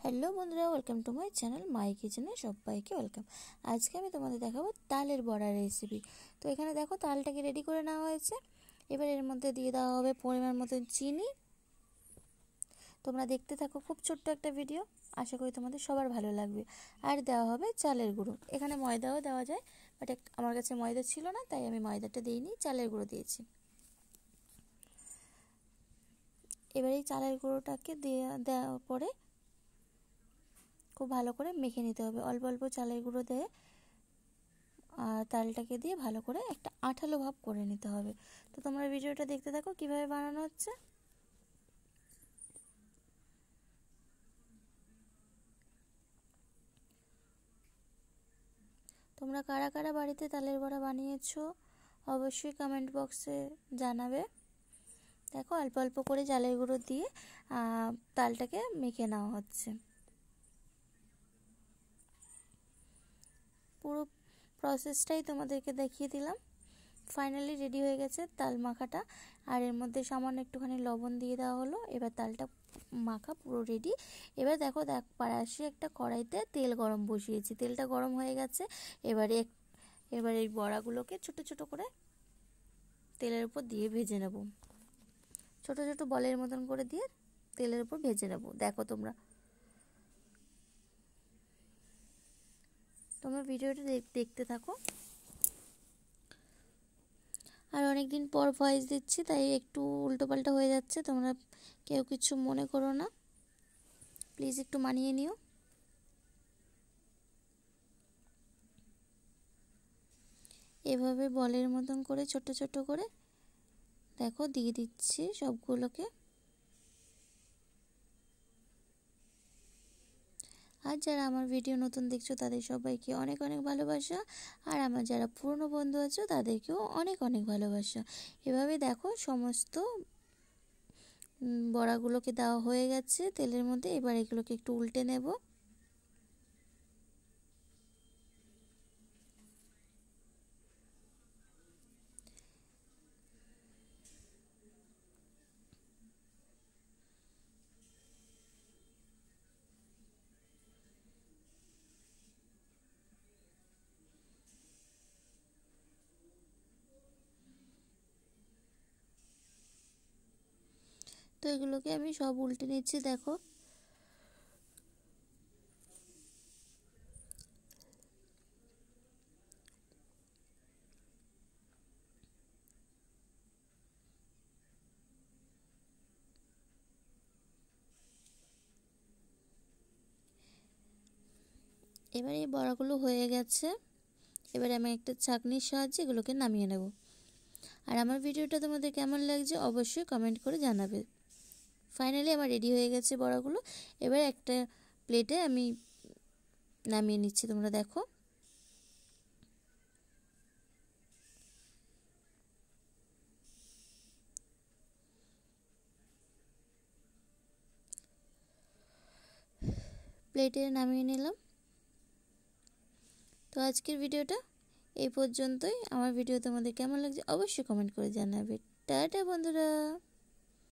Hello বন্ধুরা, welcome to my channel my কিচেনে সবাইকে ওয়েলকাম। আজকে আমি তোমাদের দেখাবো তালের বড়া রেসিপি। তো এখানে দেখো তালটাকে রেডি করে নেওয়া হয়েছে। এবার এর মধ্যে দিয়ে দেওয়া হবে পরিমাণ মতো চিনি। তোমরা দেখতে থাকো, খুব ছোট্ট একটা ভিডিও, আশা করি তোমাদের সবার ভালো লাগবে। আর দেওয়া হবে চালের গুঁড়ো, এখানে ময়দাও দেওয়া যায়, বাট আমার কাছে ময়দা ছিল না তাই আমি ময়দাটা দিইনি, চালের গুঁড়ো দিয়েছি। এবার এই চালের গুঁড়োটাকে দেওয়ার পরে খুব ভালো করে মেখে নিতে হবে। অল্প অল্প চালের গুঁড়ো দিয়ে আর তালটাকে দিয়ে ভালো করে একটা আঠালো ভাব করে নিতে হবে। তো তোমরা ভিডিওটা দেখতে থাকো কিভাবে বানানো হচ্ছে। তোমরা কারা কারা বাড়িতে তালের বড়া বানিয়েছো অবশ্যই কমেন্ট বক্সে জানাবে। দেখো অল্প অল্প করে চালের গুঁড়ো দিয়ে তালটাকে মেখে নেওয়া হচ্ছে। পুরো প্রসেসটাই তোমাদেরকে দেখিয়ে দিলাম। ফাইনালি রেডি হয়ে গেছে তাল মাখাটা। আর এর মধ্যে সামান্য একটুখানি লবণ দিয়ে দেওয়া হলো। এবার তালটা মাখা পুরো রেডি। এবার দেখো পাশে একটা কড়াইতে তেল গরম বসিয়েছি, তেলটা গরম হয়ে গেছে। এবার এই বড়াগুলোকে ছোট ছোট করে তেলের উপর দিয়ে ভেজে নেব। ছোট ছোট বলের মতন করে দিয়ে তেলের উপর ভেজে নেব। দেখো তোমরা ভিডিওটা দেখতে থাকো। আর অনেক দিন পর ভয়েস দিচ্ছি তাই একটু উল্টোপাল্টা হয়ে যাচ্ছে, তোমরা কেউ কিছু মনে করো না, প্লিজ একটু মানিয়ে নিও। এভাবে বলের মতন করে ছোট ছোট করে দেখো দিয়ে দিচ্ছি সবগুলোকে। আর যারা আমার ভিডিও নতুন দেখছো তাদের সবাইকে অনেক অনেক ভালোবাসা। আর আমার যারা পুরনো বন্ধু আছো তাদেরকেও অনেক অনেক ভালোবাসা। এভাবে দেখো সমস্ত বড়াগুলোকে দেওয়া হয়ে গেছে তেলের মধ্যে। এবার এগুলোকে একটু উল্টে নেব। তো এগুলোকে আমি সব উল্টে নিচ্ছি। দেখো এবার এই বড়াগুলো হয়ে গেছে। এবার আমি একটা ছাঁকনির সাহায্যে এগুলোকে নামিয়ে নেব। আর আমার ভিডিওটা তোমাদের কেমন লাগছে অবশ্যই কমেন্ট করে জানাবে। ফাইনালি আমার রেডি হয়ে গেছে বড়াগুলো। এবার একটা প্লেটে আমি নামিয়ে নিচ্ছি, তোমরা দেখো। প্লেটে নামিয়ে নিলাম। তো আজকের ভিডিওটা এই পর্যন্তই। আমার ভিডিও তোমাদের কেমন লাগছে অবশ্যই কমেন্ট করে জানাবে। টাটা বন্ধুরা।